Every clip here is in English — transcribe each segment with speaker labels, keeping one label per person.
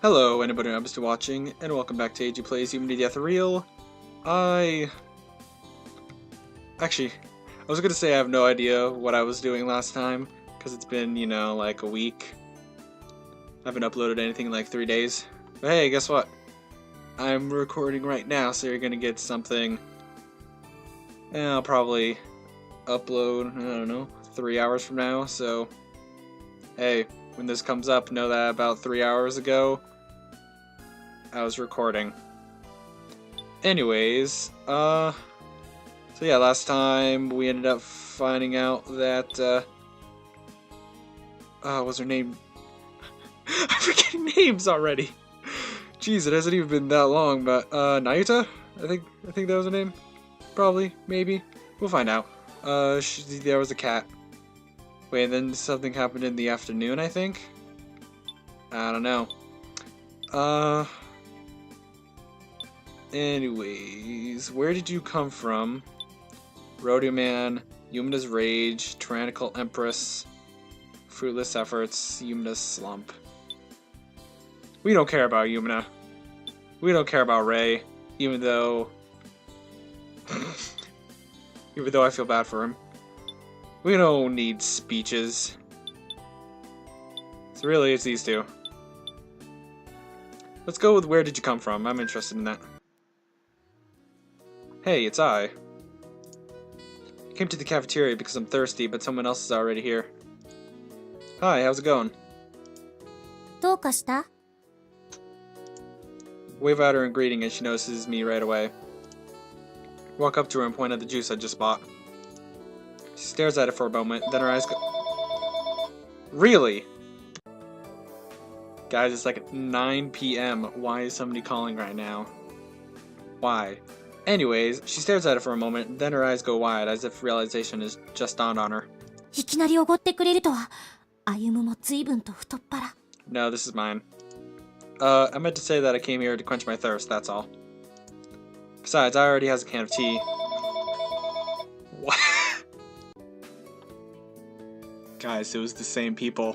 Speaker 1: Hello, anybody who happens to be watching, and welcome back to AG Plays Yumina the Ethereal. I was gonna say I have no idea what I was doing last time, because it's been, like a week. I haven't uploaded anything in like 3 days. But hey, guess what? I'm recording right now, so you're gonna get something. And I'll probably upload, I don't know, 3 hours from now, so hey, when this comes up, know that about 3 hours ago, I was recording. Anyways, so yeah, last time we ended up finding out that, what's her name? I'm forgetting names already. Jeez, it hasn't even been that long, but, Nayuta? I think that was her name. Probably, maybe. We'll find out. There was a cat. Wait, and then something happened in the afternoon, I think? I don't know. Anyways, where did you come from? Rodeo Man, Yumina's Rage, Tyrannical Empress, Fruitless Efforts, Yumina's Slump. We don't care about Yumina. We don't care about Ray, even though I feel bad for him. We don't need speeches. So really, it's these two. Let's go with where did you come from? I'm interested in that. Hey, it's I. I came to the cafeteria because I'm thirsty, but someone else is already here. Hi, how's it going?
Speaker 2: どうかした?
Speaker 1: Wave at her in greeting and she notices me right away. Walk up to her and point at the juice I just bought. She stares at it for a moment, then her eyes go... Really? Guys, it's like 9 p.m. Why is somebody calling right now? Why? Anyways, she stares at it for a moment, then her eyes go wide as if realization has just dawned on her.
Speaker 2: いきなりおごってくれるとは、歩も随分と太っ腹。
Speaker 1: No, this is mine. I meant to say that I came here to quench my thirst, that's all. Besides, I already has a can of tea. What? Guys, it was the same people.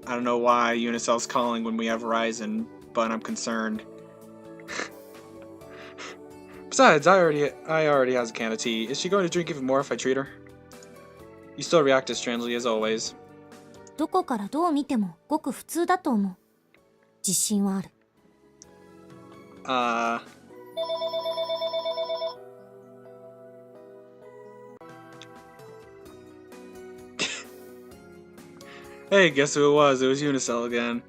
Speaker 1: I don't know why Unicel's calling when we have Verizon, but I'm concerned. Besides, I already has a can of tea. Is she going to drink even more if I treat her? You still react as strangely as always.
Speaker 2: どこからどう見てもごく普通だと思う。自信はある。
Speaker 1: Hey, guess who it was? It was Unicel again.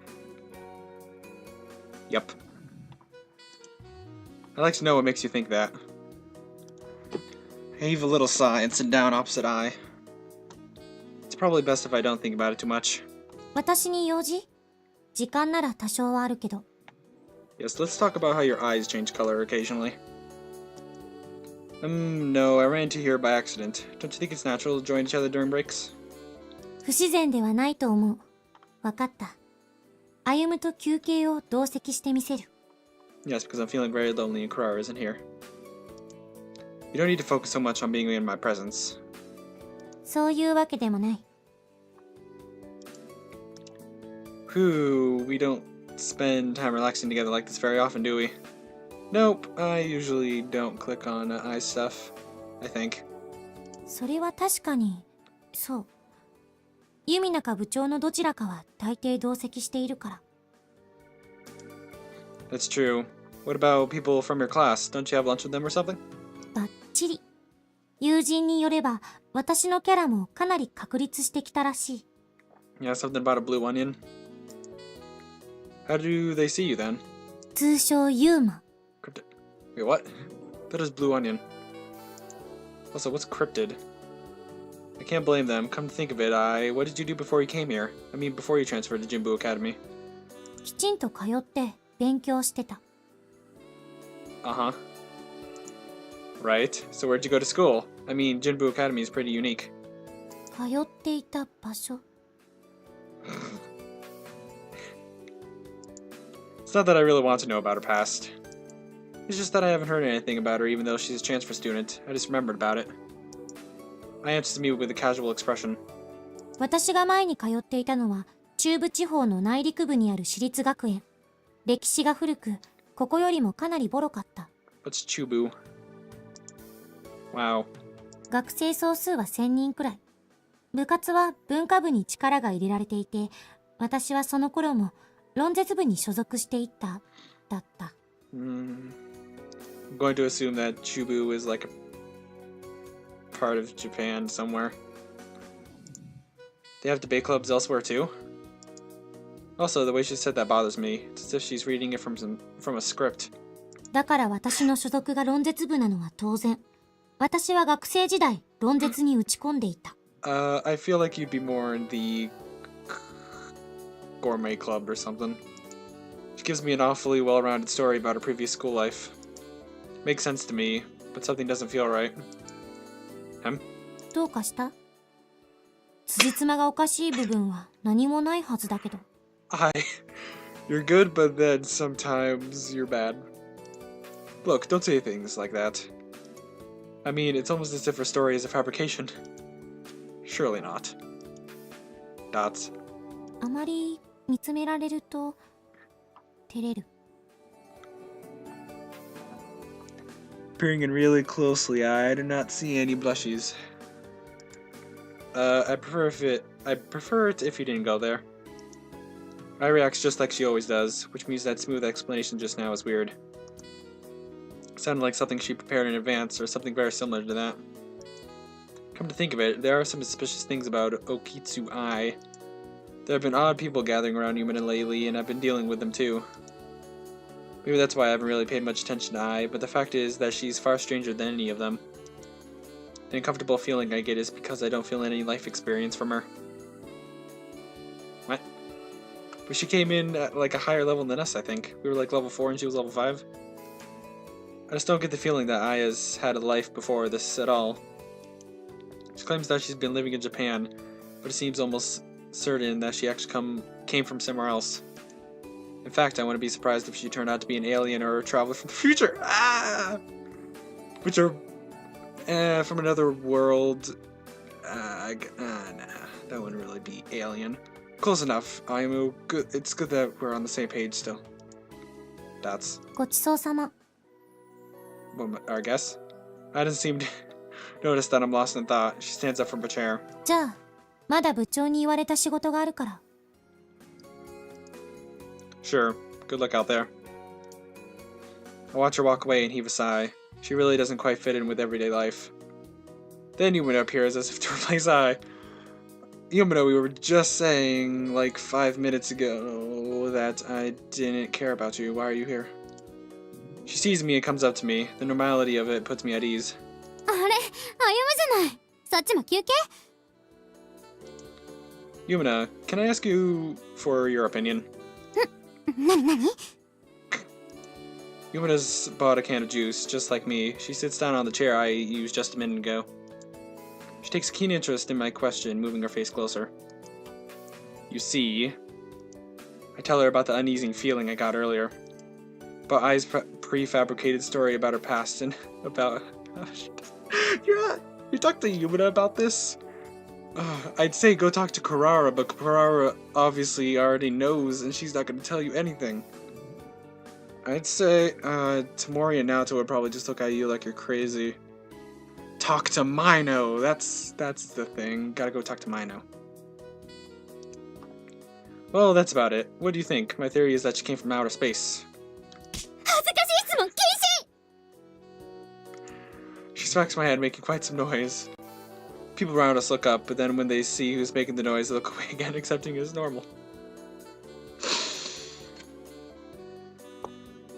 Speaker 1: Yep. I'd like to know what makes you think that. I heave a little sigh and sit down opposite eye. It's probably best if I don't think about it too much.
Speaker 2: 私に用事? 時間なら多少はあるけど。
Speaker 1: Yes, let's talk about how your eyes change color occasionally. No, I ran into here by accident. Don't you think it's natural to join each other during breaks?
Speaker 2: 不自然ではないと思う。わかった。歩と休憩を同席してみせる。
Speaker 1: Yes, because I'm feeling very lonely and Kurara isn't here. You don't need to focus so much on being in my presence.
Speaker 2: そういうわけでもない。
Speaker 1: Whew, we don't spend time relaxing together like this very often, do we? Nope, I usually don't click on eye stuff, I think.
Speaker 2: それは確かに、そう。ユミナか部長のどちらかは大抵同席しているから。
Speaker 1: That's true. What about people from your class? Don't you have lunch with them or something?
Speaker 2: バッチリ。友人によれば、私のキャラもかなり確立してきたらしい。
Speaker 1: Yeah, something about a blue onion. How do they see you then?
Speaker 2: 通称ユーマ。
Speaker 1: Wait, what? That is blue onion. Also, what's cryptid? I can't blame them. Come to think of it, what did you do before you came here? I mean, before you transferred to Jinbu Academy.
Speaker 2: きちんと通って勉強してた。
Speaker 1: Uh-huh. Right. So where'd you go to school? I mean, Jinbu Academy is pretty unique.
Speaker 2: 通っていた場所。
Speaker 1: It's not that I really want to know about her past. It's just that I haven't heard anything about her even though she's a transfer student. I just remembered about it. I answered me with a casual expression.
Speaker 2: 私が前に通っていたのは中部地方の内陸部にある私立学園。歴史が古く、ここよりもかなりボロかった。
Speaker 1: What's Chubu? Wow.
Speaker 2: 学生総数は1000人くらい。部活は文化部に力が入れられていて、私はその頃も論絶部に所属していった、だった。
Speaker 1: I'm going to assume that Chubu is like a part of Japan somewhere. They have debate clubs elsewhere too? Also, the way she said that bothers me. It's as if she's reading it from a script.
Speaker 2: だから私の所属が論絶部なのは当然。私は学生時代、論絶に打ち込んでいた。
Speaker 1: I feel like you'd be more in the gourmet club or something. She gives me an awfully well-rounded story about her previous school life. Makes sense to me, but something doesn't feel right.
Speaker 2: どうかした？辻褄がおかしい部分は何もないはずだけど。
Speaker 1: You're good, but then sometimes you're bad. Look, don't say things like that. I mean, it's almost as if her story is a fabrication. Surely not. Dots.
Speaker 2: あまり見つめられると照れる。
Speaker 1: Peering in really closely, I do not see any blushes. I prefer it if you didn't go there. I reacts just like she always does, which means that smooth explanation just now is weird. Sounded like something she prepared in advance, or something very similar to that. Come to think of it, there are some suspicious things about Okitsu Ai. There have been odd people gathering around Yumina lately, and I've been dealing with them too. Maybe that's why I haven't really paid much attention to Ai, but the fact is that she's far stranger than any of them. The uncomfortable feeling I get is because I don't feel any life experience from her. What? But she came in at like a higher level than us, I think. We were like level 4 and she was level 5. I just don't get the feeling that Aya's had a life before this at all. She claims that she's been living in Japan, but it seems almost certain that she actually came from somewhere else. In fact, I wouldn't be surprised if she turned out to be an alien or a traveler from the future. Which are from another world. Nah, that wouldn't really be alien. Close enough, Ayumu. Good. It's good that we're on the same page still. That's.
Speaker 2: ごちそうさま。
Speaker 1: Well, our guess. I didn't seem to notice that I'm lost in thought. She stands up from her chair.
Speaker 2: じゃあ、まだ部長に言われた仕事があるから。
Speaker 1: Sure. Good luck out there. I watch her walk away and heave a sigh. She really doesn't quite fit in with everyday life. Then Yumina appears as if to replace Ai. Yumina, we were just saying like 5 minutes ago that I didn't care about you. Why are you here? She sees me and comes up to me. The normality of it puts me at ease.
Speaker 2: あれ、歩むじゃない。そっちも休憩？
Speaker 1: Yumina, can I ask you for your opinion?
Speaker 2: なに
Speaker 1: Yumina's bought a can of juice, just like me. She sits down on the chair I used just a minute ago. She takes a keen interest in my question, moving her face closer. You see, I tell her about the uneasy feeling I got earlier. About Ai's prefabricated story about her past and about... You talked to Yumina about this? I'd say go talk to Karara, but Karara obviously already knows and she's not going to tell you anything. I'd say Tamori and Naoto would probably just look at you like you're crazy. Talk to Mino! That's the thing. Gotta go talk to Mino. Well, that's about it. What do you think? My theory is that she came from outer space. She smacks my head, making quite some noise. People around us look up, but then when they see who's making the noise, they look away again, accepting it as normal.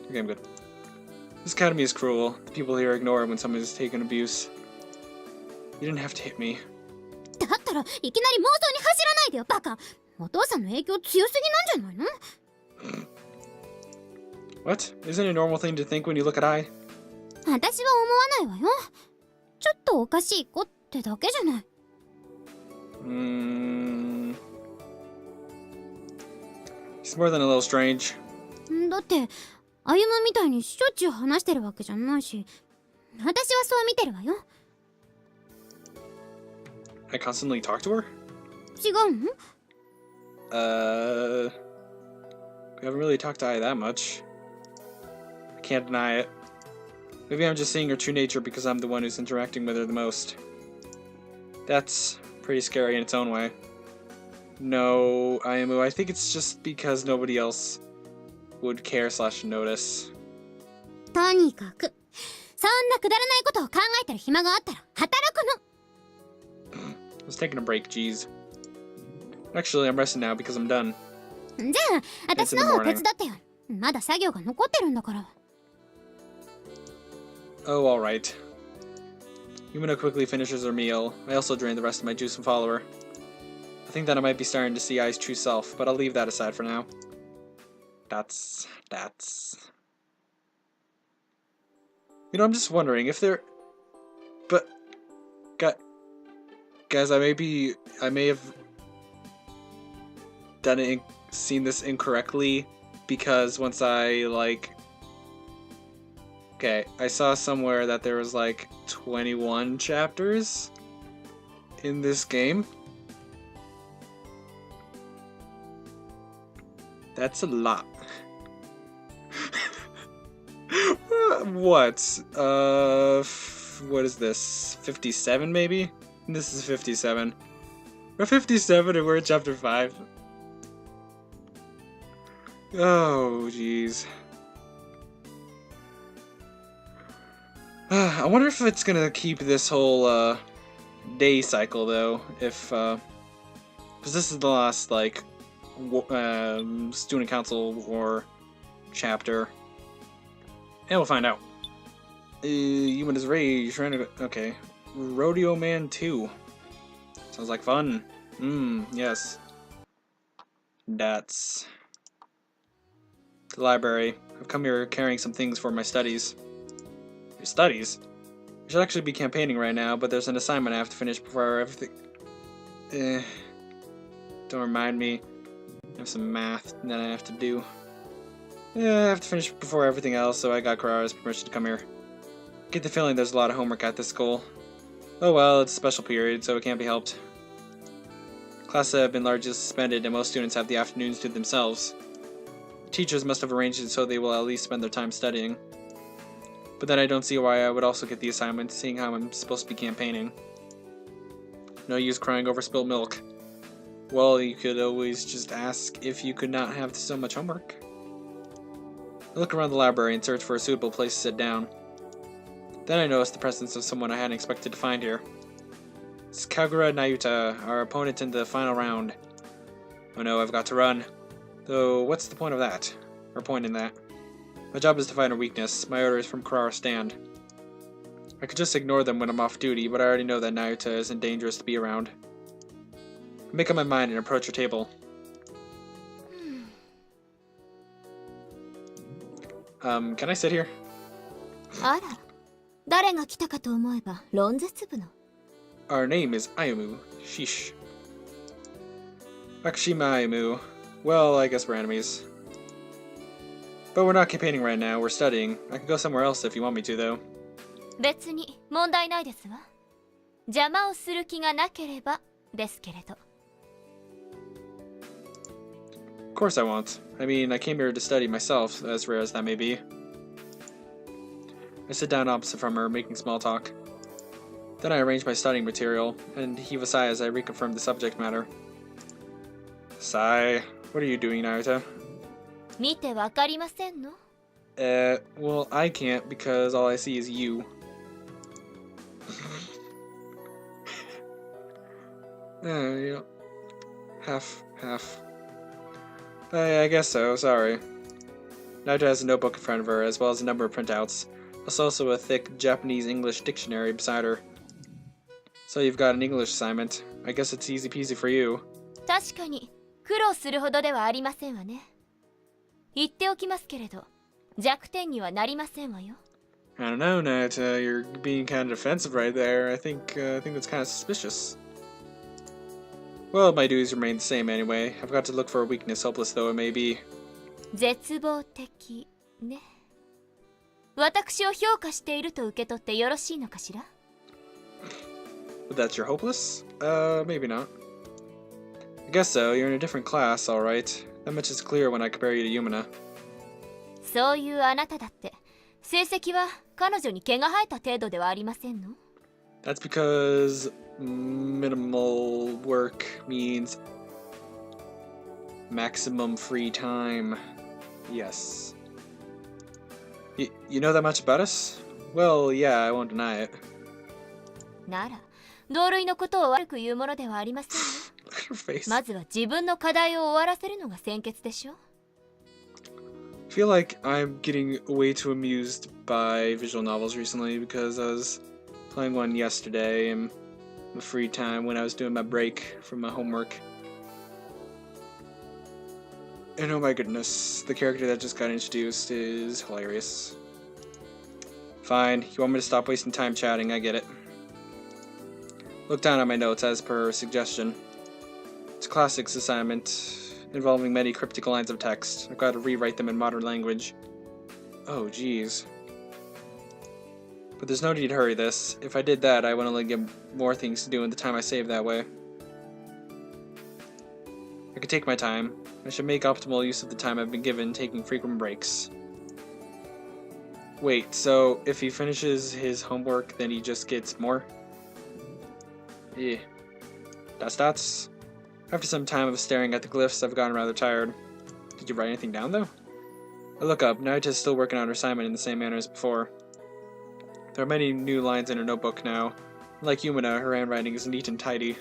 Speaker 1: Okay, I'm good. This academy is cruel. The people here ignore it when someone is taking abuse. You didn't have to hit me.
Speaker 2: だったらいきなり妄想に走らないでよ、バカ。お父さんの影響強すぎなんじゃないの？
Speaker 1: What? Isn't it a normal thing to think when you look at Ai?
Speaker 2: 私は思わないわよ。ちょっとおかしい子ってだけじゃない。
Speaker 1: She's more than a little strange.
Speaker 2: だって、歩むみたいにしょっちゅう話してるわけじゃないし、私はそう見てるわよ。
Speaker 1: I constantly talk to her?
Speaker 2: 違うの？
Speaker 1: We haven't really talked to Ai that much. I can't deny it. Maybe I'm just seeing her true nature because I'm the one who's interacting with her the most. That's pretty scary in its own way. No, Ayumu, I think it's just because nobody else would care / notice.
Speaker 2: とにかく、そんなくだらないことを考えてる暇があったら働くの。
Speaker 1: I was taking a break, geez. Actually, I'm resting now because I'm done.
Speaker 2: じゃあ、私の方手伝ってよ。まだ作業が残ってるんだから。
Speaker 1: Oh, alright. Yumina quickly finishes her meal. I also drain the rest of my juice and follow her. I think that I might be starting to see Ai's true self, but I'll leave that aside for now. That's... You know, I'm just wondering if there... But... Guys, I may have done it, seen this incorrectly, because once I, like... Okay, I saw somewhere that there was, like, 21 chapters in this game. That's a lot. What? What is this? 57 maybe? This is 57. We're 57 and we're at chapter 5. Oh, jeez. I wonder if it's gonna keep this whole day cycle though. If because this is the last like student council war chapter, and we'll find out. Yumina's rage trying to okay. Rodeo Man 2. Sounds like fun. Yes. That's the library. I've come here carrying some things for my studies. Your studies? I should actually be campaigning right now, but there's an assignment I have to finish before everything. Don't remind me. I have some math that I have to do. I have to finish before everything else, so I got Kurara's permission to come here. Get the feeling there's a lot of homework at this school. Oh well, it's a special period, so it can't be helped. Classes have been largely suspended, and most students have the afternoons to themselves. Teachers must have arranged it so they will at least spend their time studying. But then I don't see why I would also get the assignment, seeing how I'm supposed to be campaigning. No use crying over spilled milk. Well, you could always just ask if you could not have so much homework. I look around the library and search for a suitable place to sit down. Then I noticed the presence of someone I hadn't expected to find here. It's Kagura Nayuta, our opponent in the final round. Oh no, I've got to run. Though, what's the point of that? Or point in that? My job is to find her weakness. My orders from Kurara stand. I could just ignore them when I'm off duty, but I already know that Nayuta isn't dangerous to be around. I make up my mind and approach her table. Can I sit here?
Speaker 2: あら、誰が来たかと思えば論絶部の。
Speaker 1: Our name is Ayumu. Sheesh. Akashima Ayumu. Well, I guess we're enemies. But we're not campaigning right now, we're studying. I could go somewhere else if you want me to, though.
Speaker 2: 別に問題ないですわ。邪魔をする気がなければですけれど。
Speaker 1: Of course I won't. I mean, I came here to study myself, as rare as that may be. I sit down opposite from her, making small talk. Then I arrange my studying material, and heave a sigh as I reconfirm the subject matter. Sigh. What are you doing, Nayuta?
Speaker 2: 見てわかりませんの?
Speaker 1: Well, I can't because all I see is you. You know, half. I guess so, sorry. Nayuta has a notebook in front of her, as well as a number of printouts. There's also a thick Japanese-English dictionary beside her. So you've got an English assignment. I guess it's easy peasy for you.
Speaker 2: 確かに苦労するほどではありませんわね。言っておきますけれど、弱点にはなりませんわよ。
Speaker 1: I don't know, Nayuta. You're being kind of defensive right there. I think that's kind of suspicious. Well, my duties remain the same anyway. I've got to look for a weakness, hopeless though it may be.
Speaker 2: 絶望的ね。私を評価していると受け取ってよろしいのかしら?
Speaker 1: But that's your hopeless? Maybe not. I guess so. You're in a different class, alright. That much is clear when I compare you to Yumina.
Speaker 2: そういうあなただって、成績は彼女に毛が生えた程度ではありませんの？
Speaker 1: That's because minimal work means maximum free time. Yes. You know that much about us? Well, yeah, I won't deny it.
Speaker 2: なら、同類のことを悪く言うものではありませんよ。
Speaker 1: Look at her face.
Speaker 2: まずは自分の課題を終わらせるのが先決でしょ。
Speaker 1: I feel like I'm getting way too amused by visual novels recently because I was playing one yesterday in the free time when I was doing my break from my homework. And oh my goodness, the character that just got introduced is hilarious. Fine, you want me to stop wasting time chatting, I get it. Look down at my notes as per suggestion. It's a classics assignment involving many cryptic lines of text. I've got to rewrite them in modern language. Oh, geez. But there's no need to hurry this. If I did that, I would only get more things to do in the time I save that way. I could take my time. I should make optimal use of the time I've been given, taking frequent breaks. Wait, so if he finishes his homework, then he just gets more? Eh. Dots. After some time of staring at the glyphs, I've gotten rather tired. Did you write anything down, though? I look up. Nayuta's still working on her assignment in the same manner as before. There are many new lines in her notebook now. Like Yumina, her handwriting is neat and tidy.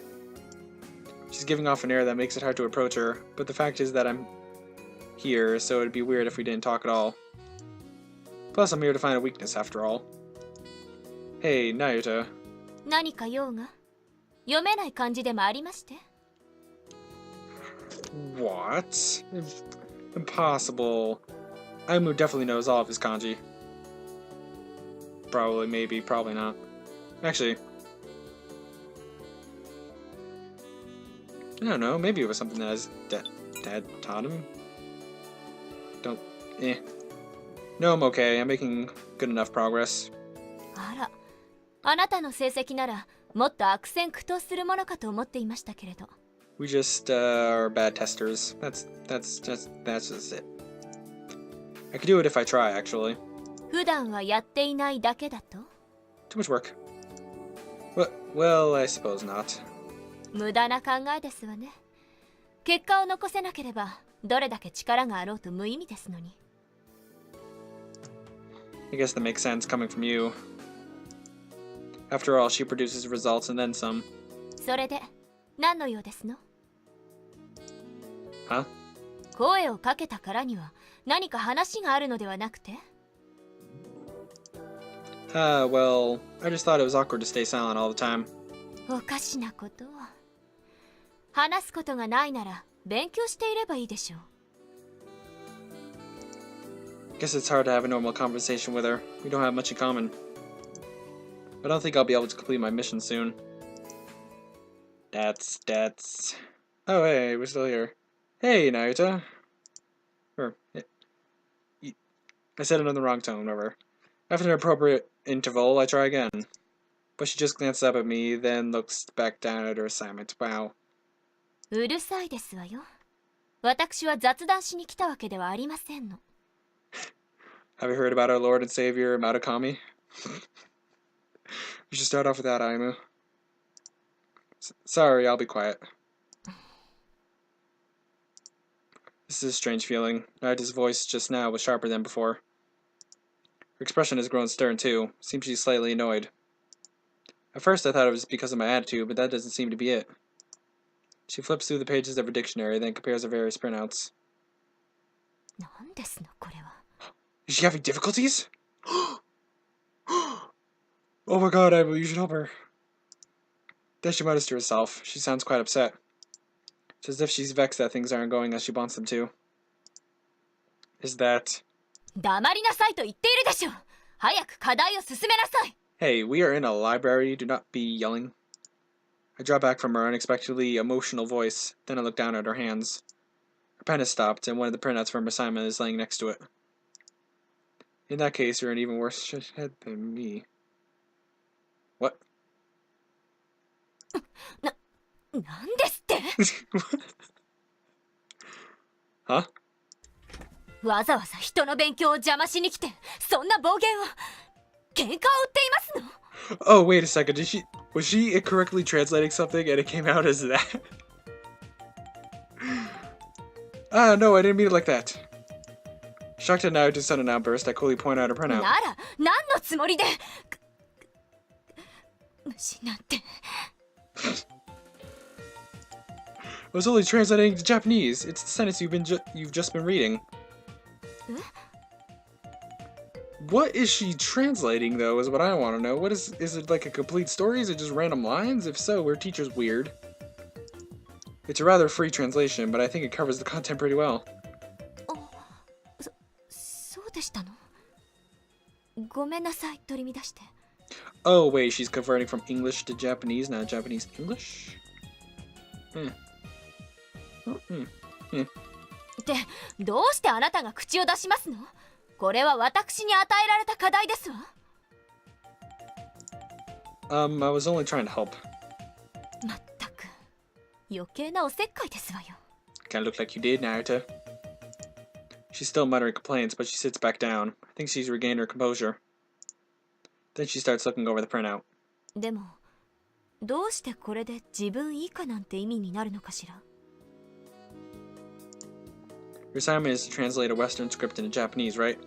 Speaker 1: She's giving off an air that makes it hard to approach her, but the fact is that I'm here, so it'd be weird if we didn't talk at all. Plus, I'm here to find a weakness after all. Hey, Nayuta.
Speaker 2: 何か用が？読めない漢字でもありまして？
Speaker 1: What? Impossible. Ayumu definitely knows all of his kanji. Probably, maybe, probably not. Actually, I don't know, maybe it was something that his dad taught him. No, I'm okay. I'm making good enough progress.
Speaker 2: あら、あなたの成績ならもっと悪戦苦闘するものかと思っていましたけれど。
Speaker 1: We just are bad testers. That's just it. I could do it if I try, actually.
Speaker 2: 普段はやっていないだけだと？
Speaker 1: Too much work. Well, I suppose not.
Speaker 2: 無駄な考えですわね。結果を残せなければどれだけ力があろうと無意味ですのに。
Speaker 1: I guess that makes sense coming from you. After all, she produces results and then some.
Speaker 2: それで何の用ですの？
Speaker 1: Huh?
Speaker 2: 声をかけたからには何か話があるのではなくて？
Speaker 1: Well, I just thought it was awkward to stay silent all the time.
Speaker 2: おかしなことを。話すことがないなら勉強していればいいでしょう。
Speaker 1: Guess it's hard to have a normal conversation with her. We don't have much in common. I don't think I'll be able to complete my mission soon. That's... Oh, hey, we're still here. Hey, Nayuta. I said it in the wrong tone, whatever. After an appropriate interval, I try again. But she just glances up at me, then looks back down at her assignment. Wow.
Speaker 2: うるさいですわよ。私は雑談しに来たわけではありませんの。
Speaker 1: Have you heard about our Lord and Savior, Matakami? We should start off with that, Ayumu. Sorry, I'll be quiet. This is a strange feeling. Nayuta's voice just now was sharper than before. Her expression has grown stern too. Seems she's slightly annoyed. At first I thought it was because of my attitude, but that doesn't seem to be it. She flips through the pages of her dictionary, then compares her various printouts.
Speaker 2: なんですのこれは。
Speaker 1: Is she having difficulties? Oh my god, Ayumu, you should help her. Then she mutters to herself. She sounds quite upset. It's as if she's vexed that things aren't going as she wants them to. Is that...
Speaker 2: 黙りなさいと言っているでしょ。早く課題を進めなさい。
Speaker 1: Hey, we are in a library. Do not be yelling. I draw back from her unexpectedly emotional voice. Then I look down at her hands. Her pen has stopped, and one of the printouts from her assignment is laying next to it. In that case, you're in even worse head than me. What?
Speaker 2: なんですって？
Speaker 1: Huh?
Speaker 3: わざわざ人の勉強を邪魔しに来て、そんな暴言を。喧嘩を売っていますの？
Speaker 1: Oh, wait a second. Was she incorrectly translating something and it came out as that? Ah, no, I didn't mean it like that. Shocked at Nayuta's sudden outburst, I coolly point out her printout.
Speaker 3: なら、何のつもりで。虫なんて。
Speaker 1: I was only translating to Japanese. It's the sentence you've just been reading. What is she translating, though, is what I want to know. What is it like a complete story? Is it just random lines? If so, her teacher's weird. It's a rather free translation, but I think it covers the content pretty well.
Speaker 3: そうでしたの？ごめんなさい、取り乱して。
Speaker 1: Oh, wait, she's converting from English to Japanese, not Japanese English? Hmm.
Speaker 3: で、どうしてあなたが口を出しますの？これは私に与えられた課題ですわ。
Speaker 1: I was only trying to help.
Speaker 3: まったく、余計なおせっかいですわよ。
Speaker 1: Kinda looked like you did, Nayuta. She's still muttering complaints, but she sits back down. I think she's regained her composure. Then she starts looking over the printout.
Speaker 3: でも、どうしてこれで自分以下なんて意味になるのかしら。
Speaker 1: Your assignment is to translate a Western script into Japanese, right?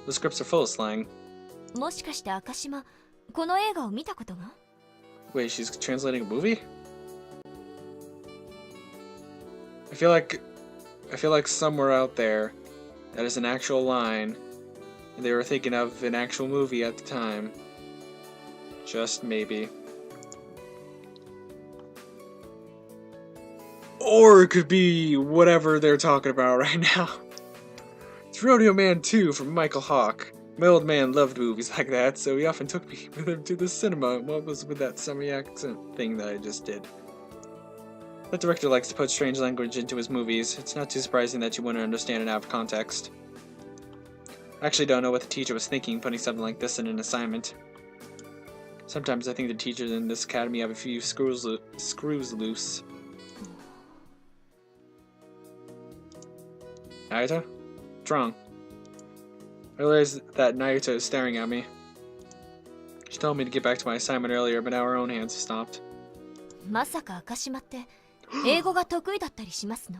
Speaker 1: The scripts are full of slang.
Speaker 3: もしかして赤島、この映画を見たことが？
Speaker 1: Wait, she's translating a movie? I feel like somewhere out there, that is an actual line, and they were thinking of an actual movie at the time. Just maybe. Or it could be whatever they're talking about right now. It's Rodeo Man 2 from Michael Hawke. My old man loved movies like that, so he often took me with him to the cinema. What was with that semi-accent thing that I just did? That director likes to put strange language into his movies. It's not too surprising that you wouldn't understand it out of context. I actually don't know what the teacher was thinking putting something like this in an assignment. Sometimes I think the teachers in this academy have a few screws loose. Nayuta? What's wrong? I realize that Nayuta is staring at me. She told me to get back to my assignment earlier, but now her own hands have stopped.
Speaker 3: まさか赤島って英語が得意だったりしますの？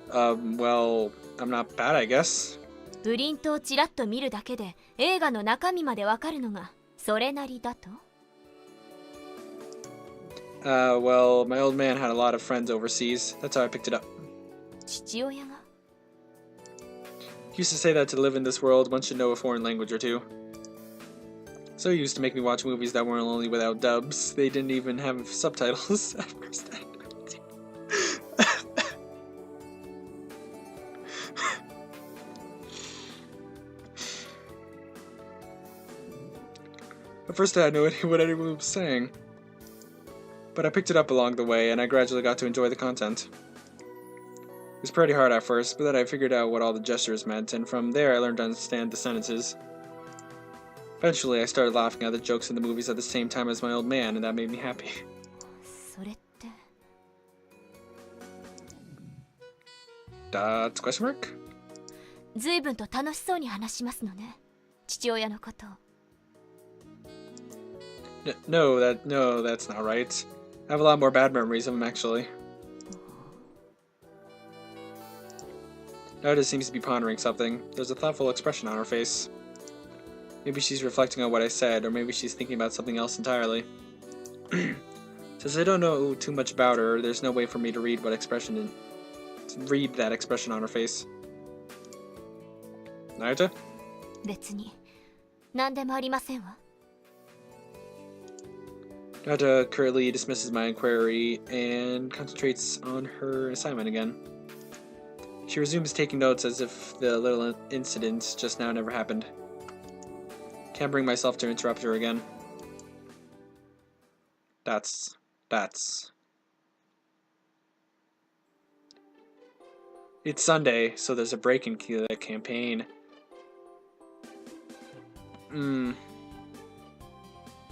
Speaker 1: Well, I'm not bad, I guess.
Speaker 3: プリントをちらっと見るだけで映画の中身までわかるのがそれなりだと？
Speaker 1: Well, my old man had a lot of friends overseas. That's how I picked it up.
Speaker 3: 父親が？
Speaker 1: He used to say that to live in this world, one should know a foreign language or two. So he used to make me watch movies that weren't only without dubs. They didn't even have subtitles at first. At first I had no idea what anyone was saying. But I picked it up along the way, and I gradually got to enjoy the content. It was pretty hard at first, but then I figured out what all the gestures meant, and from there I learned to understand the sentences. Eventually, I started laughing at the jokes in the movies at the same time as my old man, and that made me happy.
Speaker 3: それって。
Speaker 1: That's question mark?
Speaker 3: 随分と楽しそうに話しますのね。父親のことを。
Speaker 1: No, that's not right. I have a lot more bad memories of him, actually. Nayuta seems to be pondering something. There's a thoughtful expression on her face. Maybe she's reflecting on what I said, or maybe she's thinking about something else entirely. Since I don't know too much about her, there's no way for me to read that expression on her face. Nayuta?
Speaker 3: 別に何でもありませんわ。
Speaker 1: Nayuta currently dismisses my inquiry and concentrates on her assignment again. She resumes taking notes as if the little incident just now never happened. Can't bring myself to interrupt her again. That's... It's Sunday, so there's a break in the campaign.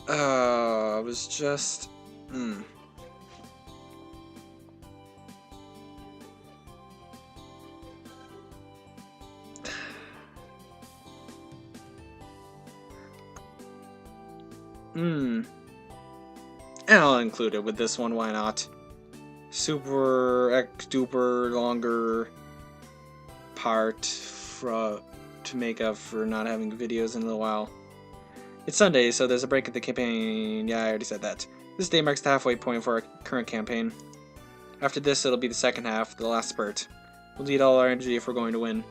Speaker 1: I was just... And I'll include it with this one, why not? Super duper longer part to make up for not having videos in a little while. It's Sunday, so there's a break in the campaign. Yeah, I already said that. This day marks the halfway point for our current campaign. After this, it'll be the second half, the last spurt. We'll need all our energy if we're going to win.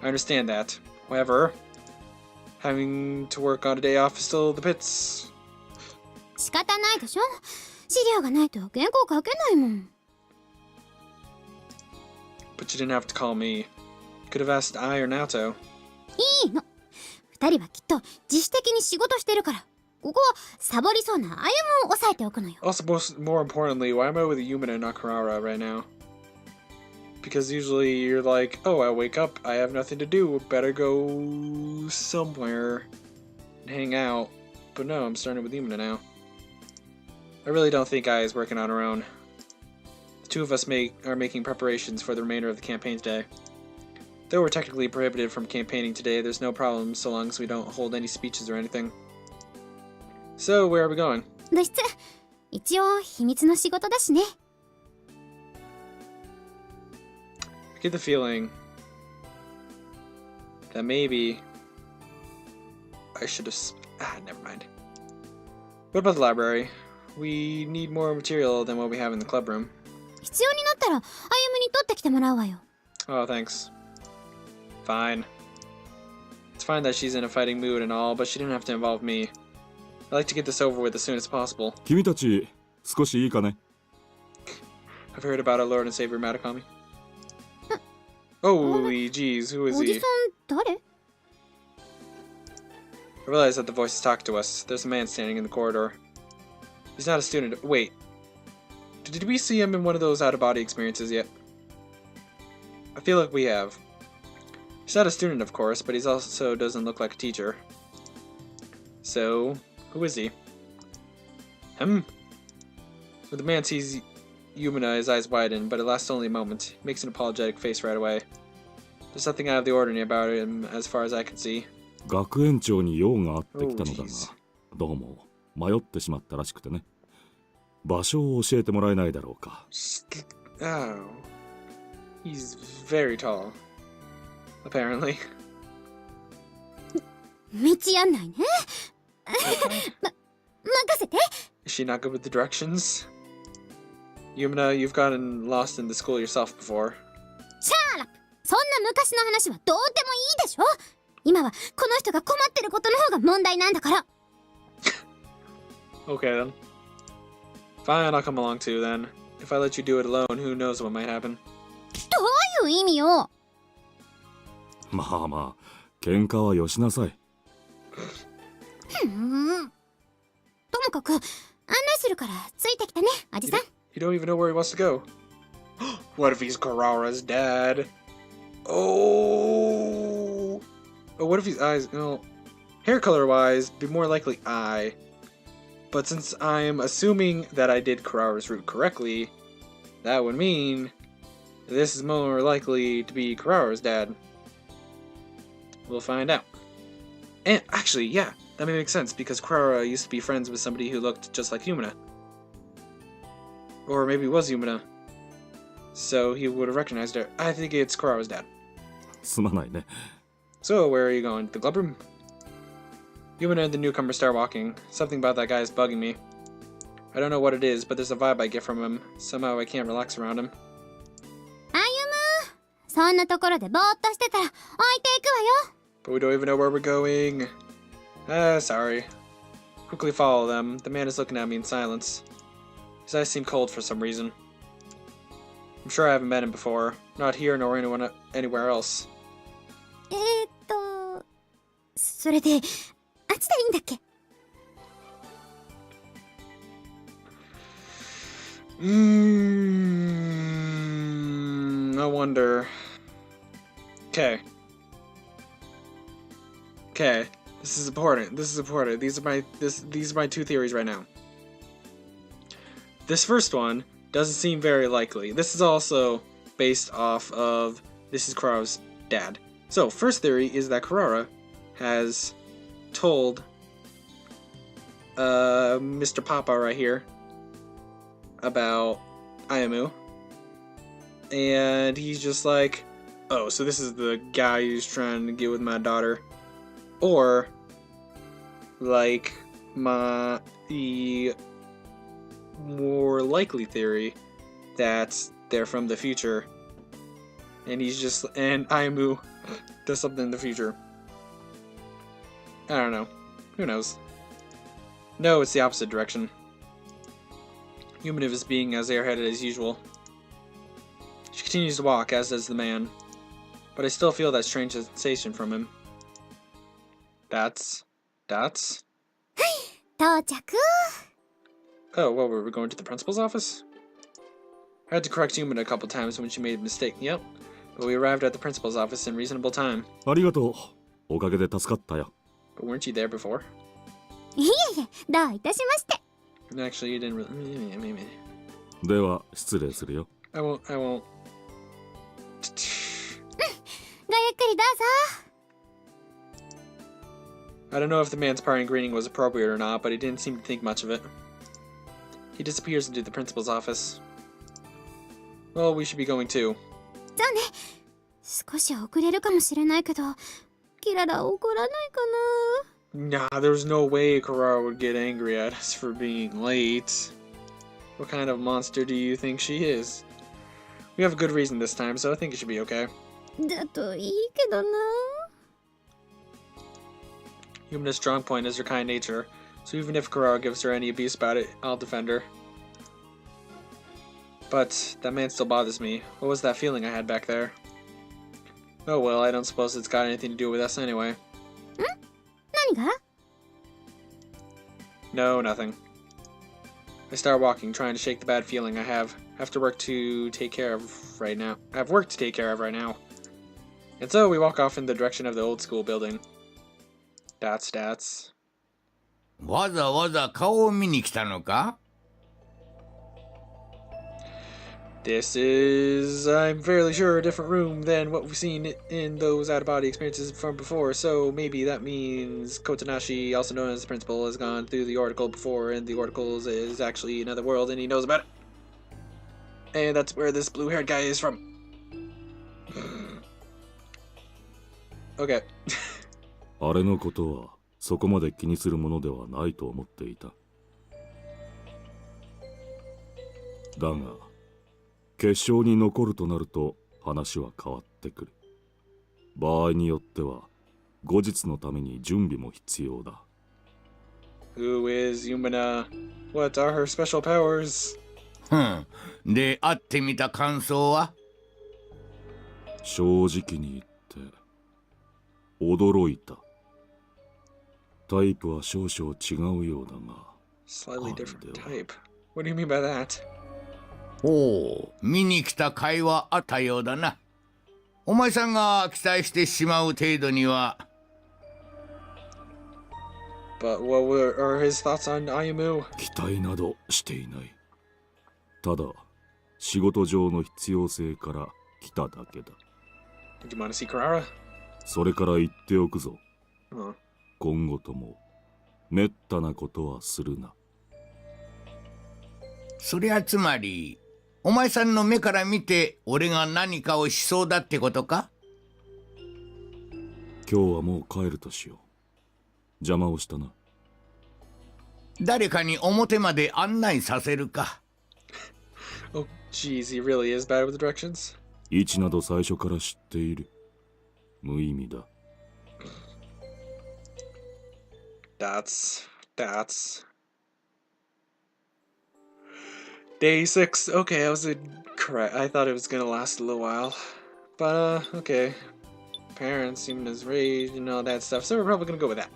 Speaker 1: I understand that. However, having to work on a day off is still the pits.
Speaker 2: 仕方ないでしょ。資料がないと原稿書けないもん。
Speaker 1: But you didn't have to call me. You could have asked I or Naoto.
Speaker 2: いいの。二人はきっと自主的に仕事してるから。ここはサボりそうな歩むを抑えておくのよ。
Speaker 1: Also, more importantly, why am I with Yumina and not Kurara right now? Because usually you're like, oh, I wake up, I have nothing to do, better go somewhere and hang out. But no, I'm starting with Yumina now. I really don't think Ai is working on her own. The two of us are making preparations for the remainder of the campaign today. Though we're technically prohibited from campaigning today, there's no problem so long as we don't hold any speeches or anything. So, where are we going?
Speaker 2: 部室。一応秘密の仕事だしね。
Speaker 1: I get the feeling that maybe I should have... never mind. What about the library? We need more material than what we have in the club room.
Speaker 2: 必要になったら歩むに取ってきてもらうわよ。
Speaker 1: Oh, thanks. Fine. It's fine that she's in a fighting mood and all, but she didn't have to involve me. I'd like to get this over with as soon as possible.
Speaker 4: 君たち少しいいかね。
Speaker 1: I've heard about our Lord and Savior Matakami. Holy jeez, who is
Speaker 2: おじ
Speaker 1: he?
Speaker 2: さん誰？
Speaker 1: I realize that the voices talk to us. There's a man standing in the corridor. He's not a student. Wait. Did we see him in one of those out-of-body experiences yet? I feel like we have. He's not a student, of course, but he also doesn't look like a teacher. So, who is he? When the man sees Yumina, his eyes widen, but it lasts only a moment. He makes an apologetic face right away. There's nothing out of the ordinary about him, as far as I can see.
Speaker 4: 学園長に用があってきたのだ
Speaker 1: Oh, jeez.
Speaker 4: が、どうも迷ってしまったらしくてね。場所を教えてもらえないだろうか。
Speaker 1: Oh. He's very tall. Apparently.
Speaker 2: 道案内ね。任せて。
Speaker 1: Is she not good with the directions? Yumina, you've gotten lost in the school yourself before.
Speaker 2: シャーラップ。そんな昔の話はどうでもいいでしょ。今はこの人が困ってることの方が問題なんだから。
Speaker 1: Okay then. Fine, I'll come along too then. If I let you do it alone, who knows what might happen.
Speaker 2: どういう意味よ。
Speaker 4: まあまあ、喧嘩はよしなさい。
Speaker 2: ともかく案内するからついてきてね、おじさん。
Speaker 1: You don't even know where he wants to go. What if he's Karara's dad? Oh, what if his eyes? No, hair color wise, be more likely I. But since I'm assuming that I did Karara's route correctly, that would mean this is more likely to be Karara's dad. We'll find out. And actually, yeah, that may make sense because Karara used to be friends with somebody who looked just like Yumina. Or maybe it was Yumina. So he would have recognized her. I think it's Karara's dad.
Speaker 4: すまないね。
Speaker 1: So, where are you going? The club room? Yumina and the newcomer start walking. Something about that guy is bugging me. I don't know what it is, but there's a vibe I get from him. Somehow I can't relax around him.
Speaker 2: 歩む。そんなところでぼーっとしてたら置いていくわよ。
Speaker 1: But we don't even know where we're going. Sorry. Quickly follow them. The man is looking at me in silence. His eyes seem cold for some reason. I'm sure I haven't met him before. Not here nor anywhere else.
Speaker 2: それで、あっちでいいんだっけ？
Speaker 1: I wonder. Okay. This is important. These are my two theories right now. This first one doesn't seem very likely. This is also based off of this is Karara's dad. So, first theory is that Karara has told Mr. Papa right here about Ayumu. And he's just like, oh, so this is the guy who's trying to get with my daughter. Or, like, the more likely theory that they're from the future. And Ayumu does something in the future. I don't know. Who knows? No, it's the opposite direction. Yumina is being as airheaded as usual. She continues to walk, as does the man. But I still feel that strange sensation from him. That's...
Speaker 2: 到着
Speaker 1: Oh, what, were we going to the principal's office? I had to correct Yumina a couple times when she made a mistake. Yep. But we arrived at the principal's office in reasonable time.
Speaker 4: ありがとう。おかげで助かったよ。
Speaker 1: But weren't you there before?
Speaker 2: いえいえ、どういたしまして。
Speaker 1: Actually, you didn't really...
Speaker 4: では、失礼するよ。
Speaker 1: I won't...
Speaker 2: ごゆっくりどうぞ。
Speaker 1: I don't know if the man's parting greeting was appropriate or not, but he didn't seem to think much of it. He disappears into the principal's office. Well, we should be going too.
Speaker 2: じゃあね。少し遅れるかもしれないけど、キララ怒らないかな。
Speaker 1: Nah, there's no way Karara would get angry at us for being late. What kind of monster do you think she is? We have a good reason this time, so I think it should be okay.
Speaker 2: だといいけどな。
Speaker 1: Yumina's strong point is her kind nature, so even if Karara gives her any abuse about it, I'll defend her. But that man still bothers me. What was that feeling I had back there? Oh well, I don't suppose it's got anything to do with us anyway.
Speaker 2: 何が
Speaker 1: No, nothing. I start walking, trying to shake the bad feeling I have. I have work to take care of right now. And so we walk off in the direction of the old school building. Stats.
Speaker 5: わざわざ顔を見に来たのか?
Speaker 1: This is, I'm fairly sure, a different room than what we've seen in those out-of-body experiences from before, so maybe that means Kotanashi, also known as the principal, has gone through the Oracle before, and the Oracle is actually another world, and he knows about it. And that's where this blue-haired guy is from. Okay.
Speaker 4: あれのことはそこまで気にするものではないと思っていた。だが、決勝に残るとなると話は変わってくる。場合によっては後日のために準備も必要だ。
Speaker 1: Who is Yumina? What are her special powers?
Speaker 5: で、会ってみた感想は?
Speaker 4: 正直に言って驚いた。タイプは少々違うようだが。
Speaker 1: Slightly different type. What do you mean by that?
Speaker 5: おお、見に来た甲斐はあったようだな。お前さんが期待してしまう程度には。
Speaker 1: But what are his thoughts on Ayumu?
Speaker 4: 期待などしていない。ただ、仕事上の必要性から来ただけだ。
Speaker 1: Did you want to see Karara?
Speaker 4: それから言っておくぞ。
Speaker 1: Huh.
Speaker 4: 今後とも、めったなことはするな。
Speaker 5: そりゃつまり、お前さんの目から見て俺が何かをしそうだってことか?
Speaker 4: 今日はもう帰るとしよう。邪魔をしたな。
Speaker 5: 誰かに表まで案内させるか。
Speaker 1: Oh, jeez, he really is bad with directions.
Speaker 4: 位置など最初から知っている。無意味だ。
Speaker 1: That's... Day 6. Okay, I was correct. I thought it was gonna last a little while. But, okay. Parents, Yumina's rage, and all that stuff. So we're probably gonna go with that.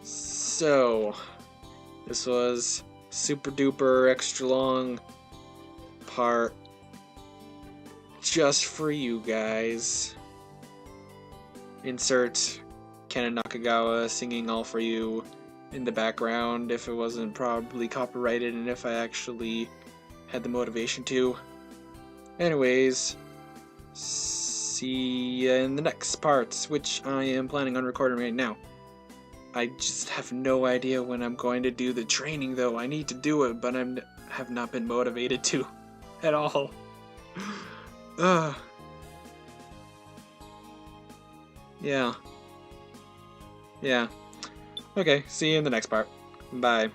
Speaker 1: So, this was super duper extra long part just for you guys. Insert Ken Nakagawa singing All For You in the background if it wasn't probably copyrighted and if I actually had the motivation to. Anyways, see ya in the next parts, which I am planning on recording right now. I just have no idea when I'm going to do the training, though. I need to do it, but have not been motivated to at all. Yeah. Yeah. Okay, see you in the next part. Bye.